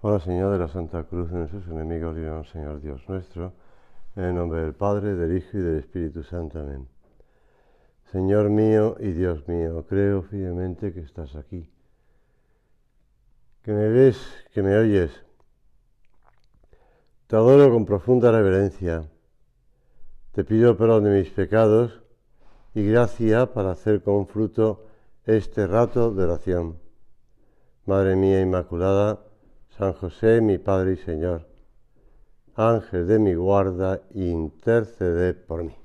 Por la señal de la Santa Cruz de nuestros enemigos, líbranos, Señor Dios nuestro, en el nombre del Padre, del Hijo y del Espíritu Santo. Amén. Señor mío y Dios mío, creo firmemente que estás aquí, que me ves, que me oyes. Te adoro con profunda reverencia. Te pido perdón de mis pecados y gracia para hacer con fruto este rato de oración. Madre mía Inmaculada, San José, mi Padre y Señor, Ángel de mi guarda, interceded por mí.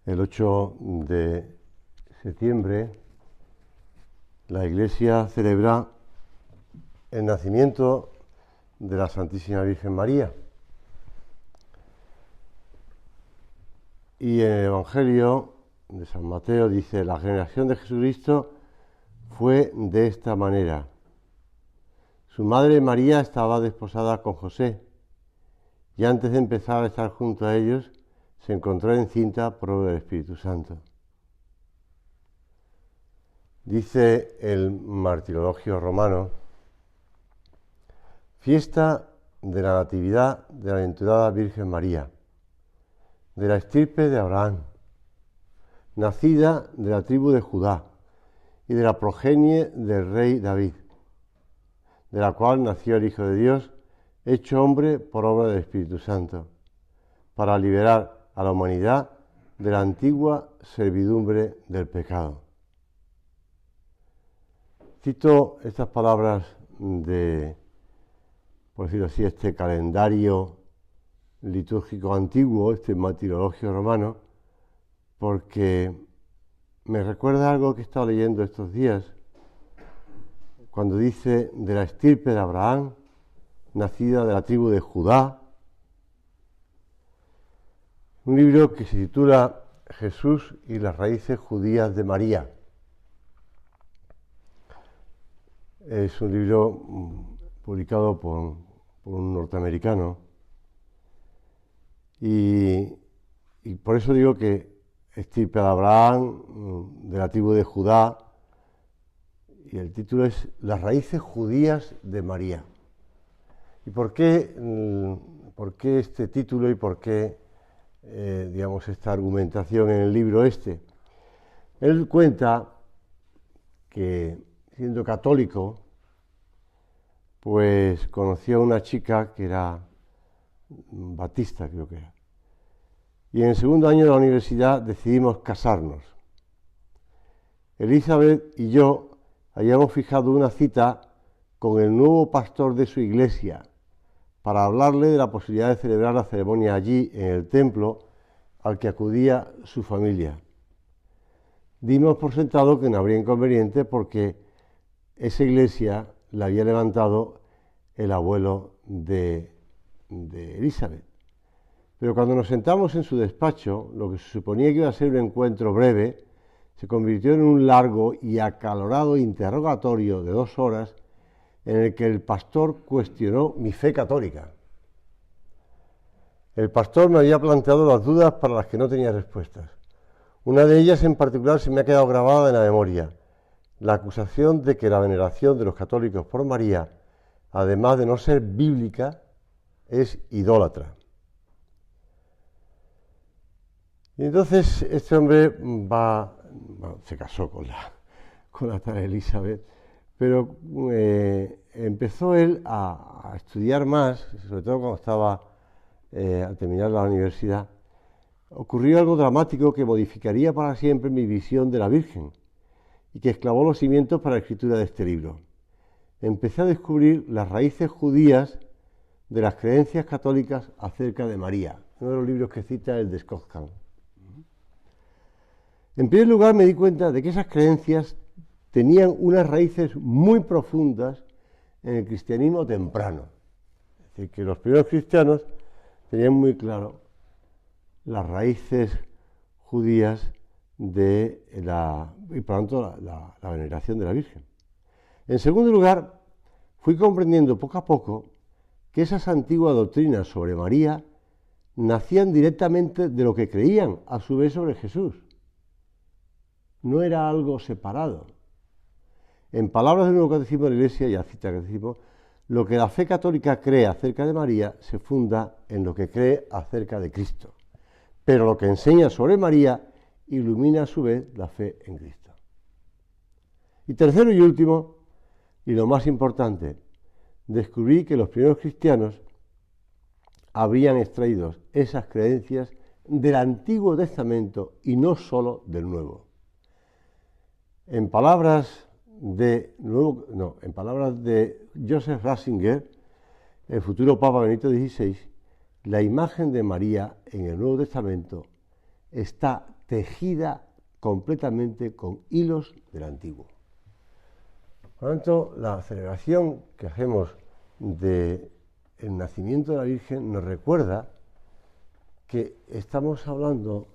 El 8 de septiembre la Iglesia celebra el nacimiento de la Santísima Virgen María. Y en el Evangelio de San Mateo dice: la generación de Jesucristo fue de esta manera. Su madre María estaba desposada con José, y antes de empezar a estar junto a ellos, se encontró encinta por obra del Espíritu Santo. Dice el martirologio romano: fiesta de la Natividad de la Bienaventurada Virgen María, de la estirpe de Abraham, nacida de la tribu de Judá y de la progenie del rey David, de la cual nació el Hijo de Dios, hecho hombre por obra del Espíritu Santo, para liberar a la humanidad de la antigua servidumbre del pecado. Cito estas palabras de, por decirlo así, este calendario litúrgico antiguo, este martirologio romano, porque me recuerda algo que he estado leyendo estos días, cuando dice de la estirpe de Abraham, nacida de la tribu de Judá. Un libro que se titula Jesús y las raíces judías de María. Es un libro publicado por un norteamericano y por eso digo que estirpe de Abraham, de la tribu de Judá, y el título es Las raíces judías de María. ¿Y por qué este título y por qué esta argumentación en el libro este? Él cuenta que, siendo católico, pues conoció a una chica que era batista, creo que era. Y en el segundo año de la universidad decidimos casarnos. Elizabeth y yo habíamos fijado una cita con el nuevo pastor de su iglesia para hablarle de la posibilidad de celebrar la ceremonia allí, en el templo, al que acudía su familia. Dimos por sentado que no habría inconveniente porque esa iglesia la había levantado el abuelo de Elizabeth. Pero cuando nos sentamos en su despacho, lo que se suponía que iba a ser un encuentro breve, se convirtió en un largo y acalorado interrogatorio de 2 horas en el que el pastor cuestionó mi fe católica. El pastor me había planteado las dudas para las que no tenía respuestas. Una de ellas en particular se me ha quedado grabada en la memoria: la acusación de que la veneración de los católicos por María, además de no ser bíblica, es idólatra. Y entonces este hombre se casó con la tal Elizabeth, pero empezó él a estudiar más, sobre todo cuando estaba al terminar la universidad. Ocurrió algo dramático que modificaría para siempre mi visión de la Virgen y que excavó los cimientos para la escritura de este libro. Empecé a descubrir las raíces judías de las creencias católicas acerca de María. Uno de los libros que cita es el de Scott Hahn. En primer lugar, me di cuenta de que esas creencias tenían unas raíces muy profundas en el cristianismo temprano. Es decir, que los primeros cristianos tenían muy claro las raíces judías y por tanto la veneración de la Virgen. En segundo lugar, fui comprendiendo poco a poco que esas antiguas doctrinas sobre María nacían directamente de lo que creían a su vez sobre Jesús. No era algo separado. En palabras del Nuevo Catecismo de la Iglesia, y a cita del Catecismo, lo que la fe católica cree acerca de María se funda en lo que cree acerca de Cristo. Pero lo que enseña sobre María ilumina a su vez la fe en Cristo. Y tercero y último, y lo más importante, descubrí que los primeros cristianos habían extraído esas creencias del Antiguo Testamento y no solo del Nuevo. En palabras de Joseph Ratzinger, el futuro Papa Benito XVI, la imagen de María en el Nuevo Testamento está tejida completamente con hilos del Antiguo. Por lo tanto, la celebración que hacemos del nacimiento de la Virgen nos recuerda que estamos hablando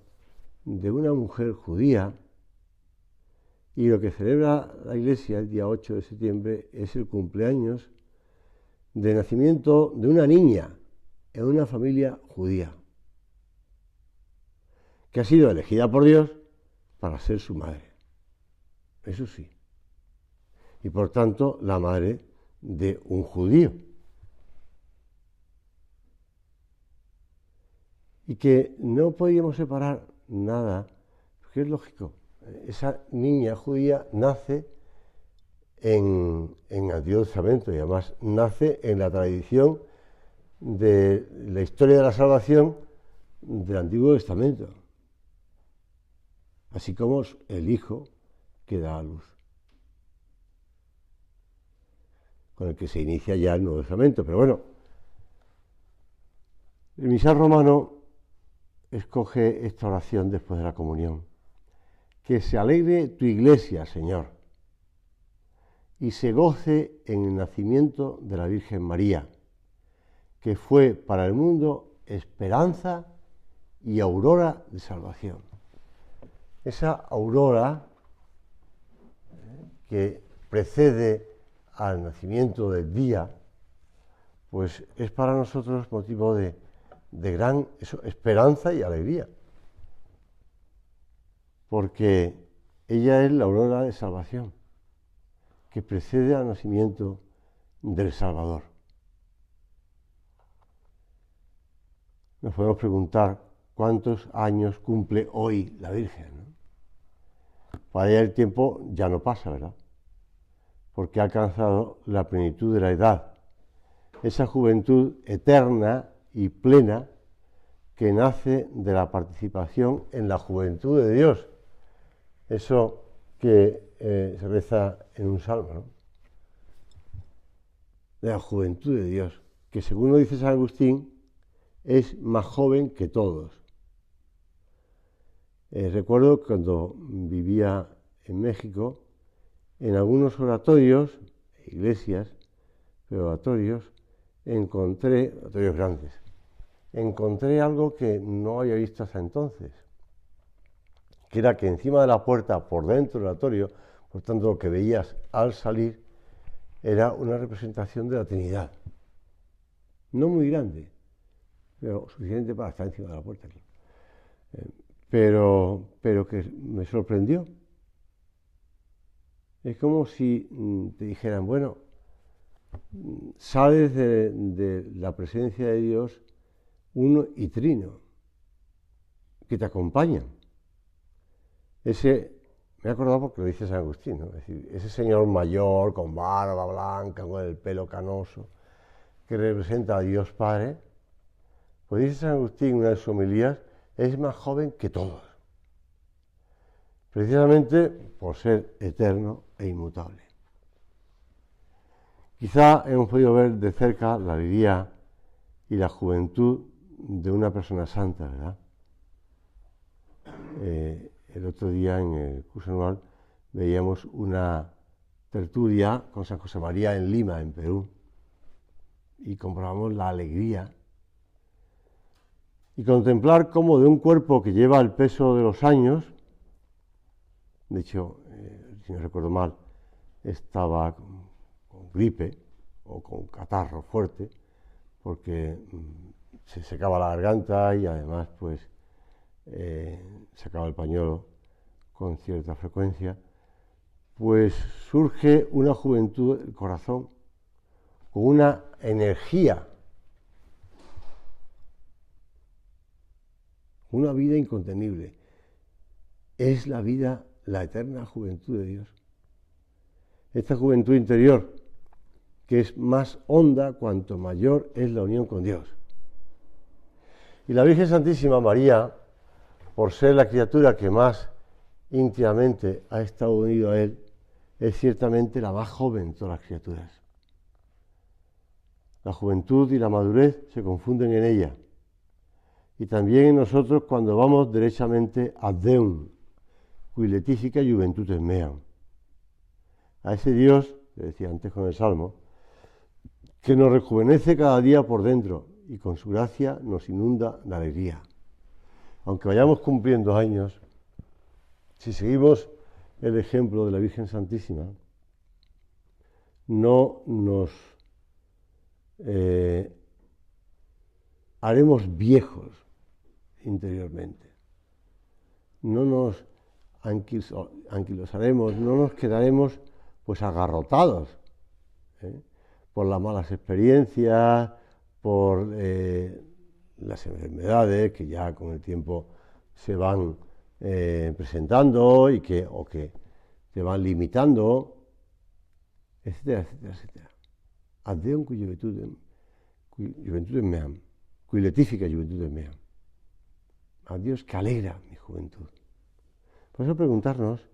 de una mujer judía y lo que celebra la Iglesia el día 8 de septiembre es el cumpleaños de nacimiento de una niña en una familia judía que ha sido elegida por Dios para ser su madre. Eso sí. Y por tanto, la madre de un judío. Y que no podíamos separar nada, porque es lógico. Esa niña judía nace en el Antiguo Testamento y además nace en la tradición de la historia de la salvación del Antiguo Testamento, así como el hijo que da a luz, con el que se inicia ya el Nuevo Testamento. Pero bueno, el misal romano escoge esta oración después de la comunión: que se alegre tu iglesia, Señor, y se goce en el nacimiento de la Virgen María, que fue para el mundo esperanza y aurora de salvación. Esa aurora que precede al nacimiento del día, pues es para nosotros motivo de gran esperanza y alegría, porque ella es la aurora de salvación que precede al nacimiento del Salvador. Nos podemos preguntar cuántos años cumple hoy la Virgen, ¿no? Para ella el tiempo ya no pasa, ¿verdad? Porque ha alcanzado la plenitud de la edad, esa juventud eterna y plena que nace de la participación en la juventud de Dios. Eso que se reza en un salmo, ¿no? De la juventud de Dios, que según lo dice San Agustín, es más joven que todos. Recuerdo cuando vivía en México, en algunos oratorios, iglesias, pero oratorios grandes, encontré algo que no había visto hasta entonces, que era que encima de la puerta, por dentro del oratorio, por tanto lo que veías al salir, era una representación de la Trinidad. No muy grande, pero suficiente para estar encima de la puerta. Pero que me sorprendió. Es como si te dijeran, bueno, sales de la presencia de Dios uno y trino, que te acompañan. Me he acordado porque lo dice San Agustín, ¿no? Es decir, ese señor mayor, con barba blanca, con el pelo canoso, que representa a Dios Padre, pues dice San Agustín en una de sus homilías, es más joven que todos, precisamente por ser eterno e inmutable. Quizá hemos podido ver de cerca la alegría y la juventud de una persona santa, ¿verdad? El otro día en el curso anual veíamos una tertulia con San José María en Lima, en Perú, y comprobamos la alegría y contemplar cómo de un cuerpo que lleva el peso de los años De hecho, si no recuerdo mal, estaba con gripe o con catarro fuerte, porque se secaba la garganta y además pues sacaba el pañuelo con cierta frecuencia. Pues surge una juventud del corazón con una energía, una vida incontenible. Es la vida, la eterna juventud de Dios. Esta juventud interior, que es más honda cuanto mayor es la unión con Dios. Y la Virgen Santísima María, por ser la criatura que más íntimamente ha estado unido a Él, es ciertamente la más joven de todas las criaturas. La juventud y la madurez se confunden en ella. Y también en nosotros cuando vamos derechamente ad Deum, cui letifica juventutes meam. A ese Dios, que decía antes con el Salmo, que nos rejuvenece cada día por dentro y con su gracia nos inunda de alegría. Aunque vayamos cumpliendo años, si seguimos el ejemplo de la Virgen Santísima, no nos haremos viejos interiormente, no nos anquilosaremos, no nos quedaremos pues agarrotados por las malas experiencias, por las enfermedades que ya con el tiempo se van presentando y que te van limitando, etcétera, etcétera, etcétera. Ad Deum cui juventudes meam, cui letifica juventudes meam. A Dios que alegra mi juventud. Por eso preguntarnos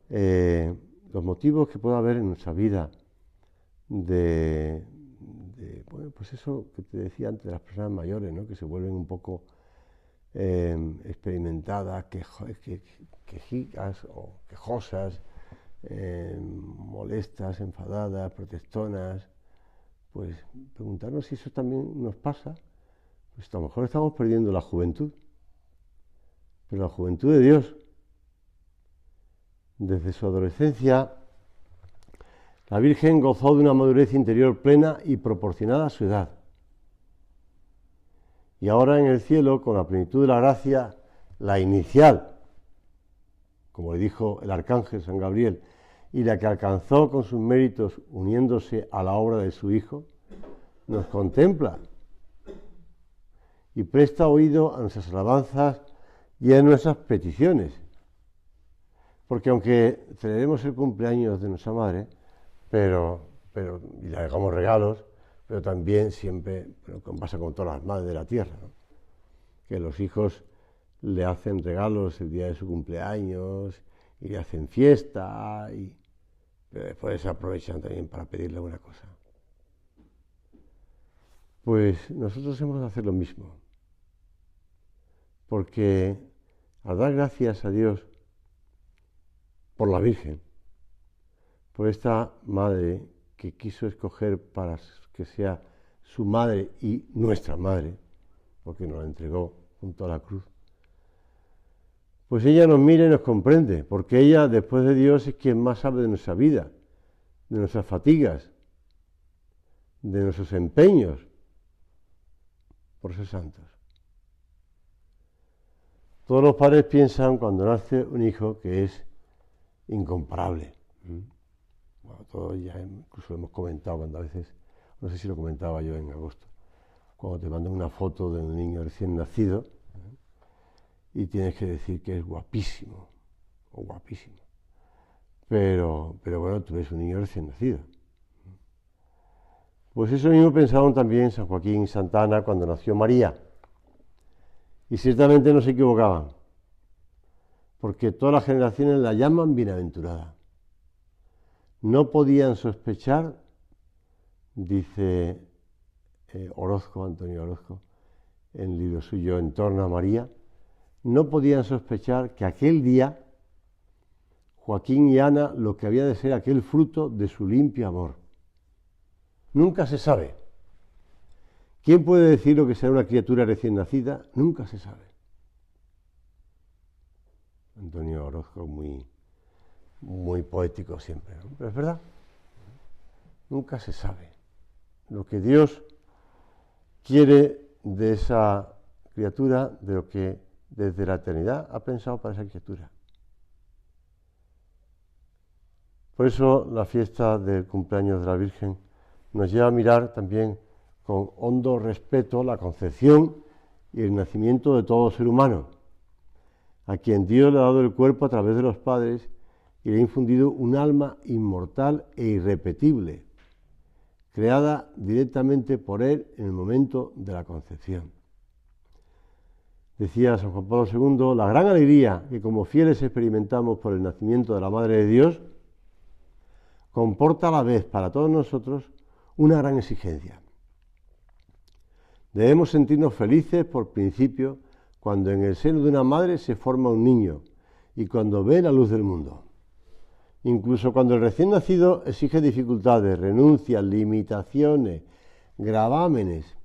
los motivos que pueda haber en nuestra vida bueno, pues eso que te decía antes de las personas mayores, ¿no? Que se vuelven un poco experimentadas, quejicas o quejosas, molestas, enfadadas, protestonas. Pues preguntarnos si eso también nos pasa. Pues a lo mejor estamos perdiendo la juventud, pero la juventud de Dios. Desde su adolescencia, la Virgen gozó de una madurez interior plena y proporcionada a su edad. Y ahora en el cielo, con la plenitud de la gracia, la inicial, como le dijo el arcángel San Gabriel, y la que alcanzó con sus méritos uniéndose a la obra de su Hijo, nos contempla y presta oído a nuestras alabanzas y a nuestras peticiones. Porque aunque celebremos el cumpleaños de nuestra madre, y le hagamos regalos, pero también siempre, como pasa con todas las madres de la tierra, ¿no? Que los hijos le hacen regalos el día de su cumpleaños y le hacen fiesta, pero después se aprovechan también para pedirle una cosa. Pues nosotros hemos de hacer lo mismo, porque al dar gracias a Dios por la Virgen, por esta madre que quiso escoger para que sea su madre y nuestra madre, porque nos la entregó junto a la cruz, pues ella nos mira y nos comprende, porque ella, después de Dios, es quien más sabe de nuestra vida, de nuestras fatigas, de nuestros empeños por ser santos. Todos los padres piensan cuando nace un hijo que es incomparable. Bueno, todos ya incluso lo hemos comentado cuando a veces, no sé si lo comentaba yo en agosto, cuando te mandan una foto de un niño recién nacido y tienes que decir que es guapísimo o guapísimo. Pero bueno, tú ves un niño recién nacido. Pues eso mismo pensaron también San Joaquín y Santa Ana cuando nació María. Y ciertamente no se equivocaban, porque todas las generaciones la llaman bienaventurada. No podían sospechar, dice Orozco, Antonio Orozco, en el libro suyo En torno a María, no podían sospechar que aquel día Joaquín y Ana lo que había de ser aquel fruto de su limpio amor. Nunca se sabe. ¿Quién puede decir lo que será una criatura recién nacida? Nunca se sabe. Antonio Orozco, muy Muy poético siempre, ¿no? Pero es verdad, nunca se sabe lo que Dios quiere de esa criatura, de lo que desde la eternidad ha pensado para esa criatura. Por eso la fiesta del cumpleaños de la Virgen nos lleva a mirar también con hondo respeto la concepción y el nacimiento de todo ser humano, a quien Dios le ha dado el cuerpo a través de los padres y le ha infundido un alma inmortal e irrepetible, creada directamente por Él en el momento de la concepción. Decía San Juan Pablo II, la gran alegría que como fieles experimentamos por el nacimiento de la Madre de Dios comporta a la vez para todos nosotros una gran exigencia. Debemos sentirnos felices por principio cuando en el seno de una madre se forma un niño y cuando ve la luz del mundo. Incluso cuando el recién nacido exige dificultades, renuncias, limitaciones, gravámenes,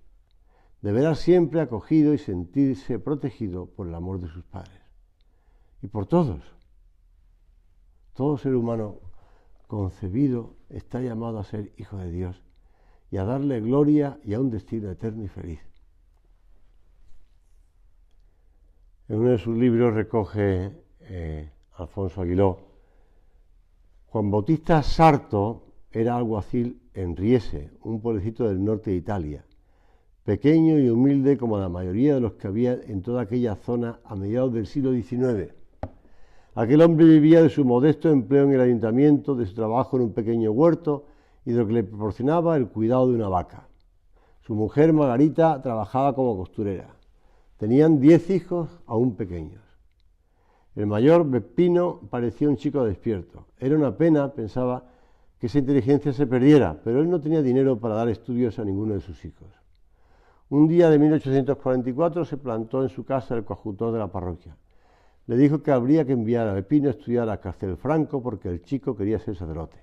deberá siempre acogido y sentirse protegido por el amor de sus padres. Y por todos. Todo ser humano concebido está llamado a ser hijo de Dios y a darle gloria y a un destino eterno y feliz. En uno de sus libros recoge Alfonso Aguiló: Juan Bautista Sarto era alguacil en Riese, un pueblecito del norte de Italia, pequeño y humilde como la mayoría de los que había en toda aquella zona a mediados del siglo XIX. Aquel hombre vivía de su modesto empleo en el ayuntamiento, de su trabajo en un pequeño huerto y de lo que le proporcionaba el cuidado de una vaca. Su mujer Margarita trabajaba como costurera. Tenían 10 hijos aún pequeños. El mayor, Beppino, parecía un chico despierto. Era una pena, pensaba, que esa inteligencia se perdiera, pero él no tenía dinero para dar estudios a ninguno de sus hijos. Un día de 1844 se plantó en su casa el coadjutor de la parroquia. Le dijo que habría que enviar a Beppino a estudiar a Castelfranco porque el chico quería ser sacerdote.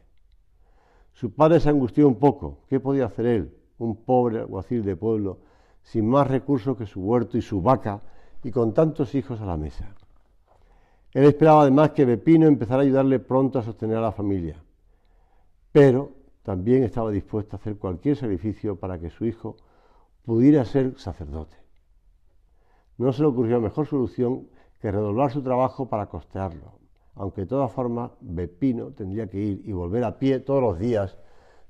Su padre se angustió un poco. ¿Qué podía hacer él, un pobre alguacil de pueblo, sin más recursos que su huerto y su vaca, y con tantos hijos a la mesa? Él esperaba además que Beppino empezara a ayudarle pronto a sostener a la familia, pero también estaba dispuesto a hacer cualquier sacrificio para que su hijo pudiera ser sacerdote. No se le ocurrió mejor solución que redoblar su trabajo para costearlo, aunque de todas formas Beppino tendría que ir y volver a pie todos los días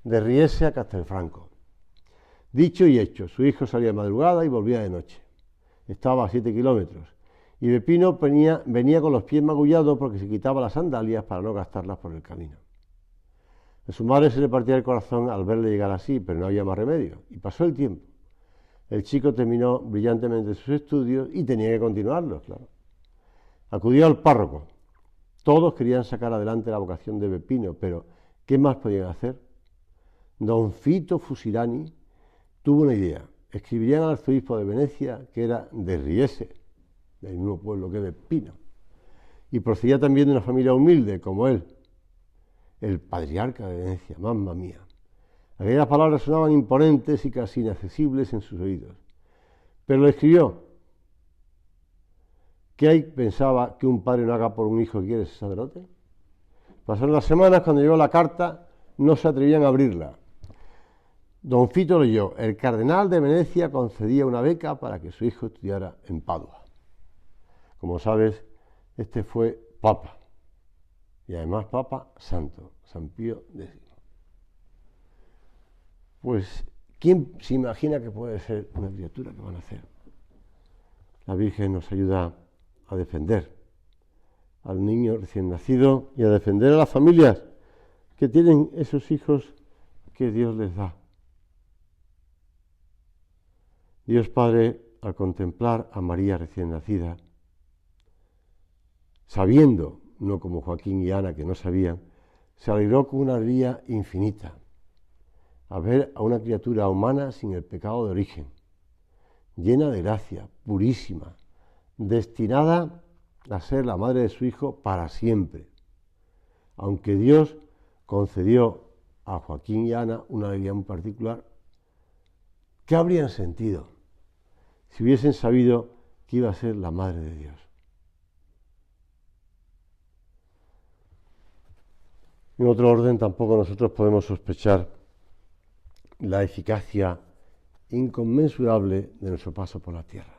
de Riese a Castelfranco. Dicho y hecho, su hijo salía de madrugada y volvía de noche. Estaba a 7 kilómetros, y Beppino venía con los pies magullados porque se quitaba las sandalias para no gastarlas por el camino. A su madre se le partía el corazón al verle llegar así, pero no había más remedio, y pasó el tiempo. El chico terminó brillantemente sus estudios y tenía que continuarlos, claro. Acudió al párroco. Todos querían sacar adelante la vocación de Beppino, pero ¿qué más podían hacer? Don Fito Fusirani tuvo una idea. Escribirían al arzobispo de Venecia, que era de Riese, del mismo pueblo que Beppino, y procedía también de una familia humilde como él, el patriarca de Venecia, mamma mía. Aquellas palabras sonaban imponentes y casi inaccesibles en sus oídos. Pero lo escribió. ¿Qué hay, pensaba, que un padre no haga por un hijo que quiere ser sacerdote? Pasaron las semanas, cuando llegó la carta, no se atrevían a abrirla. Don Fito leyó: el cardenal de Venecia concedía una beca para que su hijo estudiara en Padua. Como sabes, este fue papa, y además papa santo, San Pío X. Pues, ¿quién se imagina que puede ser una criatura que van a hacer? La Virgen nos ayuda a defender al niño recién nacido y a defender a las familias que tienen esos hijos que Dios les da. Dios Padre, al contemplar a María recién nacida, sabiendo, no como Joaquín y Ana que no sabían, se alegró con una alegría infinita a ver a una criatura humana sin el pecado de origen, llena de gracia, purísima, destinada a ser la madre de su hijo para siempre. Aunque Dios concedió a Joaquín y Ana una alegría muy particular, ¿qué habrían sentido si hubiesen sabido que iba a ser la madre de Dios? En otro orden, tampoco nosotros podemos sospechar la eficacia inconmensurable de nuestro paso por la tierra.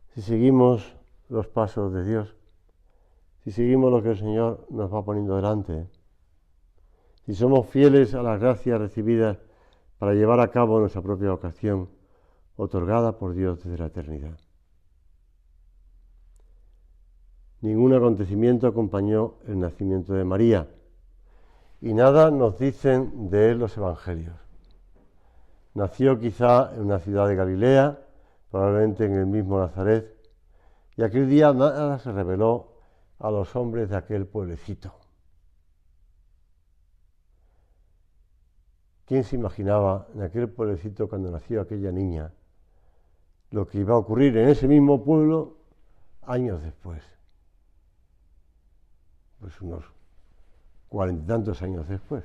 Si seguimos los pasos de Dios, si seguimos lo que el Señor nos va poniendo delante, si somos fieles a las gracias recibidas para llevar a cabo nuestra propia vocación, otorgada por Dios desde la eternidad. Ningún acontecimiento acompañó el nacimiento de María, y nada nos dicen de él los evangelios. Nació quizá en una ciudad de Galilea, probablemente en el mismo Nazaret, y aquel día nada se reveló a los hombres de aquel pueblecito. ¿Quién se imaginaba en aquel pueblecito cuando nació aquella niña lo que iba a ocurrir en ese mismo pueblo años después? Pues unos 40 y tantos años después.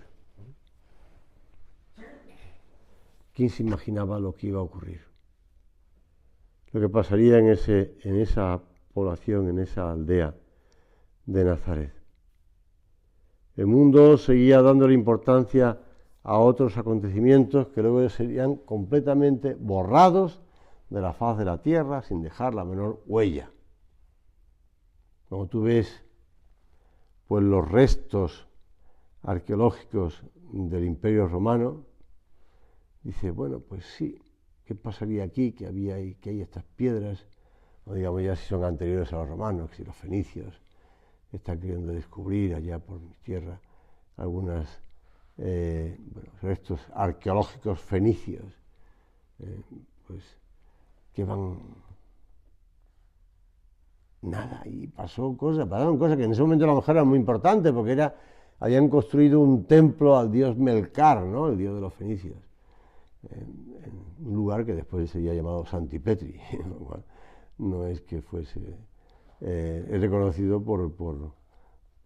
¿Quién se imaginaba lo que iba a ocurrir? Lo que pasaría en esa población, en esa aldea de Nazaret. El mundo seguía dándole importancia a otros acontecimientos que luego serían completamente borrados de la faz de la tierra sin dejar la menor huella. Como tú ves, pues los restos arqueológicos del Imperio Romano, dice, bueno, pues sí, ¿qué pasaría aquí? Que hay estas piedras, no digamos ya si son anteriores a los romanos, si los fenicios están queriendo descubrir allá por mi tierra algunos restos arqueológicos fenicios, pues que van nada, y pasaron cosas que en ese momento a lo mejor eran muy importantes, porque habían construido un templo al dios Melcar, ¿no? El dios de los fenicios, en un lugar que después sería llamado Santipetri, no es que fuese es reconocido por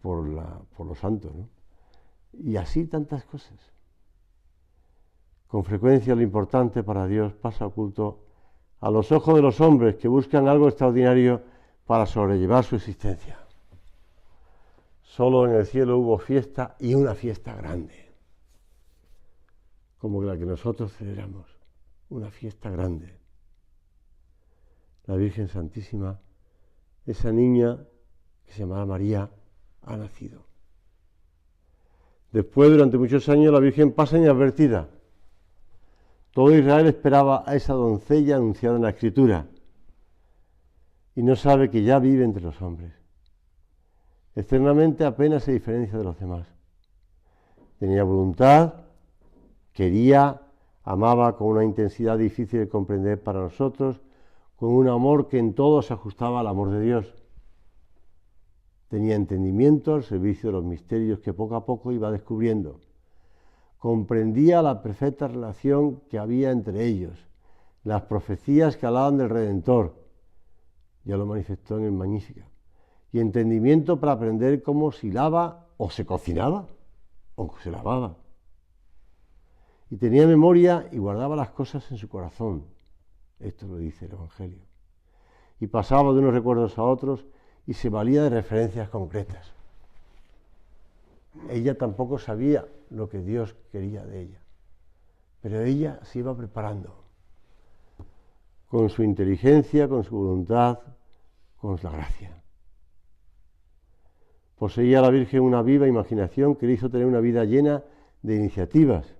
los santos, ¿no? Y así tantas cosas. Con frecuencia lo importante para Dios pasa oculto a los ojos de los hombres que buscan algo extraordinario para sobrellevar su existencia. Solo en el cielo hubo fiesta, y una fiesta grande, como la que nosotros celebramos, una fiesta grande. La Virgen Santísima, esa niña que se llamaba María, ha nacido. Después, durante muchos años, la Virgen pasa inadvertida. Todo Israel esperaba a esa doncella anunciada en la Escritura y no sabe que ya vive entre los hombres. Externamente apenas se diferencia de los demás. Tenía voluntad, quería, amaba con una intensidad difícil de comprender para nosotros, con un amor que en todo se ajustaba al amor de Dios. Tenía entendimiento al servicio de los misterios que poco a poco iba descubriendo. Comprendía la perfecta relación que había entre ellos, las profecías que hablaban del Redentor, ya lo manifestó en el Magnífica, y entendimiento para aprender cómo se hilaba o se cocinaba o se lavaba. Y tenía memoria y guardaba las cosas en su corazón. Esto lo dice el Evangelio. Y pasaba de unos recuerdos a otros y se valía de referencias concretas. Ella tampoco sabía lo que Dios quería de ella, pero ella se iba preparando con su inteligencia, con su voluntad, con la gracia. Poseía la Virgen una viva imaginación que le hizo tener una vida llena de iniciativas.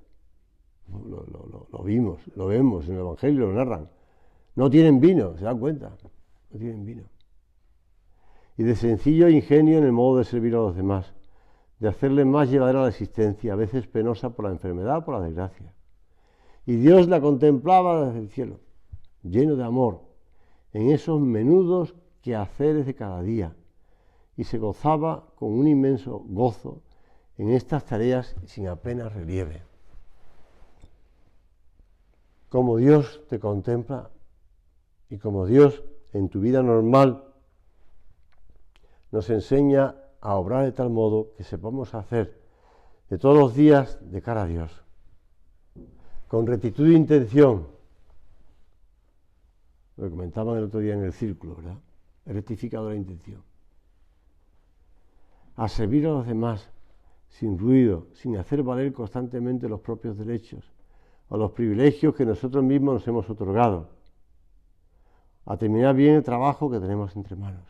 Lo vimos, lo vemos en el Evangelio, lo narran. No tienen vino, se dan cuenta, no tienen vino. Y de sencillo ingenio en el modo de servir a los demás, de hacerle más llevadera la existencia, a veces penosa por la enfermedad, por la desgracia. Y Dios la contemplaba desde el cielo, lleno de amor, en esos menudos quehaceres de cada día, y se gozaba con un inmenso gozo en estas tareas sin apenas relieve. Como Dios te contempla y como Dios en tu vida normal nos enseña a obrar de tal modo que sepamos hacer de todos los días de cara a Dios, con rectitud de intención. Lo comentaban el otro día en el círculo, ¿verdad? He rectificado la intención. a servir a los demás, sin ruido, sin hacer valer constantemente los propios derechos o los privilegios que nosotros mismos nos hemos otorgado, a terminar bien el trabajo que tenemos entre manos.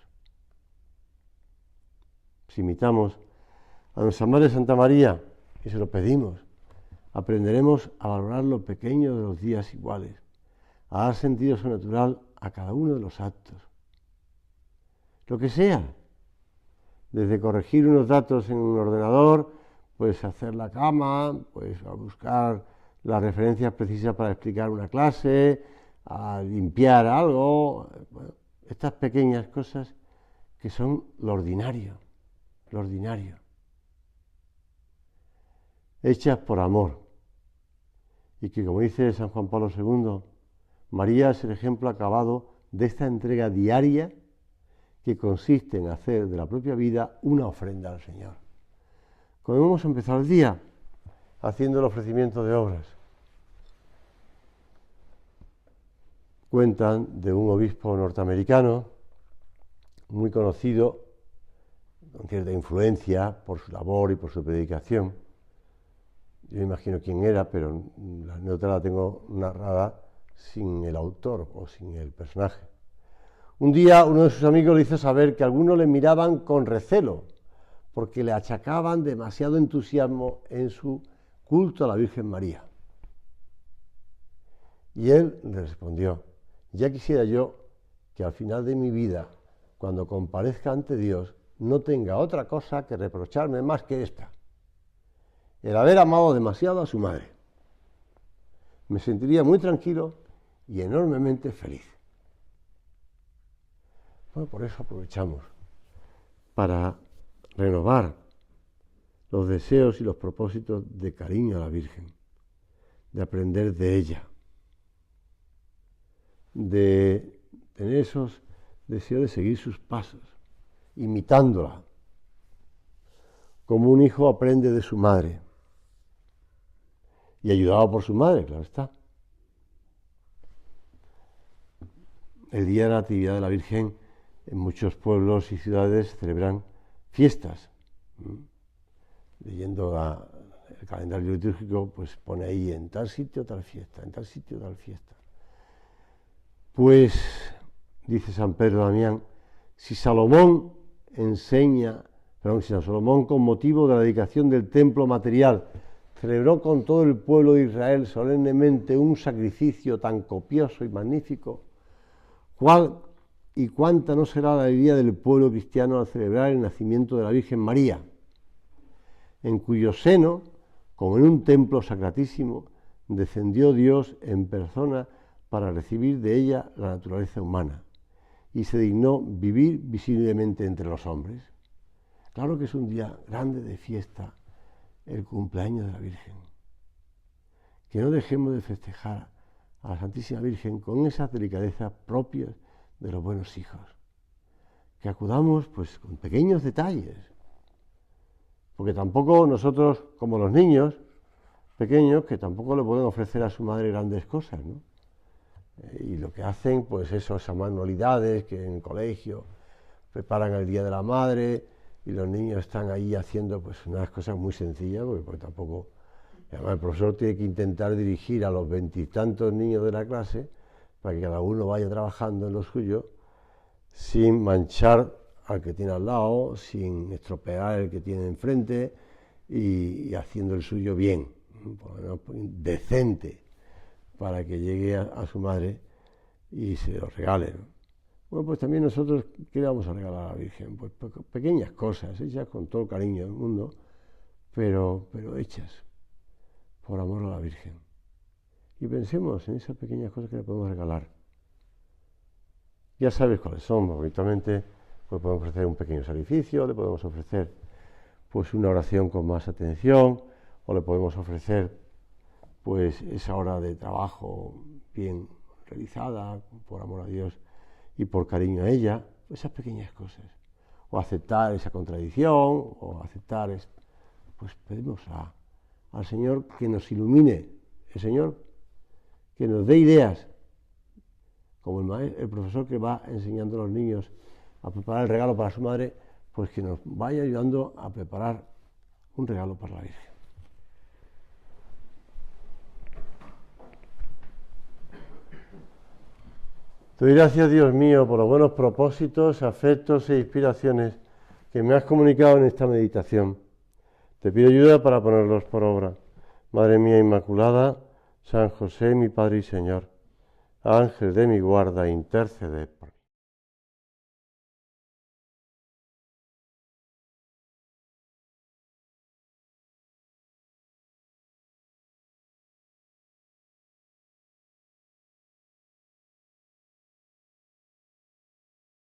Si imitamos a nuestra Madre Santa María y se lo pedimos, aprenderemos a valorar lo pequeño de los días iguales, a dar sentido sobrenatural a cada uno de los actos. Lo que sea, desde corregir unos datos en un ordenador, pues hacer la cama, pues a buscar las referencias precisas para explicar una clase, a limpiar algo, bueno, estas pequeñas cosas que son lo ordinario, hechas por amor, y que, como dice San Juan Pablo II, María es el ejemplo acabado de esta entrega diaria que consiste en hacer de la propia vida una ofrenda al Señor. Como hemos empezado el día haciendo el ofrecimiento de obras. Cuentan de un obispo norteamericano muy conocido, con cierta influencia por su labor y por su predicación. Yo imagino quién era, pero la anécdota la tengo narrada sin el autor o sin el personaje. Un día uno de sus amigos le hizo saber que algunos le miraban con recelo porque le achacaban demasiado entusiasmo en su culto a la Virgen María. Y él le respondió: ya quisiera yo que al final de mi vida, cuando comparezca ante Dios, no tenga otra cosa que reprocharme más que esta: el haber amado demasiado a su madre. Me sentiría muy tranquilo y enormemente feliz. Bueno, por eso aprovechamos para renovar los deseos y los propósitos de cariño a la Virgen, de aprender de ella, de tener esos deseos de seguir sus pasos, imitándola, como un hijo aprende de su madre, y ayudado por su madre, claro está. El Día de la Natividad de la Virgen, en muchos pueblos y ciudades celebran fiestas. Leyendo el calendario litúrgico, pues pone ahí en tal sitio tal fiesta, en tal sitio tal fiesta. Pues, dice San Pedro Damián, si San Salomón con motivo de la dedicación del templo material celebró con todo el pueblo de Israel solemnemente un sacrificio tan copioso y magnífico, ¿cuál y cuánta no será la alegría del pueblo cristiano al celebrar el nacimiento de la Virgen María, en cuyo seno, como en un templo sacratísimo, descendió Dios en persona para recibir de ella la naturaleza humana y se dignó vivir visiblemente entre los hombres? Claro que es un día grande de fiesta, el cumpleaños de la Virgen. Que no dejemos de festejar a la Santísima Virgen con esas delicadezas propias de los buenos hijos. Que acudamos pues con pequeños detalles, porque tampoco nosotros, como los niños pequeños, que tampoco le pueden ofrecer a su madre grandes cosas, ¿no? Y lo que hacen, pues esas manualidades que en el colegio preparan el Día de la Madre y los niños están ahí haciendo pues unas cosas muy sencillas, porque tampoco... Además, el profesor tiene que intentar dirigir a los 20 y tantos niños de la clase para que cada uno vaya trabajando en lo suyo sin manchar al que tiene al lado, sin estropear el que tiene enfrente y haciendo el suyo bien, por lo menos decente, para que llegue a su madre y se lo regale, ¿no? Bueno, pues también nosotros, ¿qué le vamos a regalar a la Virgen? Pues pequeñas cosas, hechas con todo el cariño del mundo, pero hechas por amor a la Virgen. Y pensemos en esas pequeñas cosas que le podemos regalar. Ya sabes cuáles son, bonitamente, pues podemos ofrecer un pequeño sacrificio, le podemos ofrecer pues una oración con más atención, o le podemos ofrecer pues esa hora de trabajo bien realizada, por amor a Dios y por cariño a ella, esas pequeñas cosas. O aceptar esa contradicción, o aceptar, pues pedimos al Señor que nos ilumine, el Señor que nos dé ideas, como el profesor que va enseñando a los niños a preparar el regalo para su madre, pues que nos vaya ayudando a preparar un regalo para la Virgen. Te doy gracias, Dios mío, por los buenos propósitos, afectos e inspiraciones que me has comunicado en esta meditación. Te pido ayuda para ponerlos por obra. Madre mía Inmaculada, San José, mi Padre y Señor, Ángel de mi guarda, intercede por mí.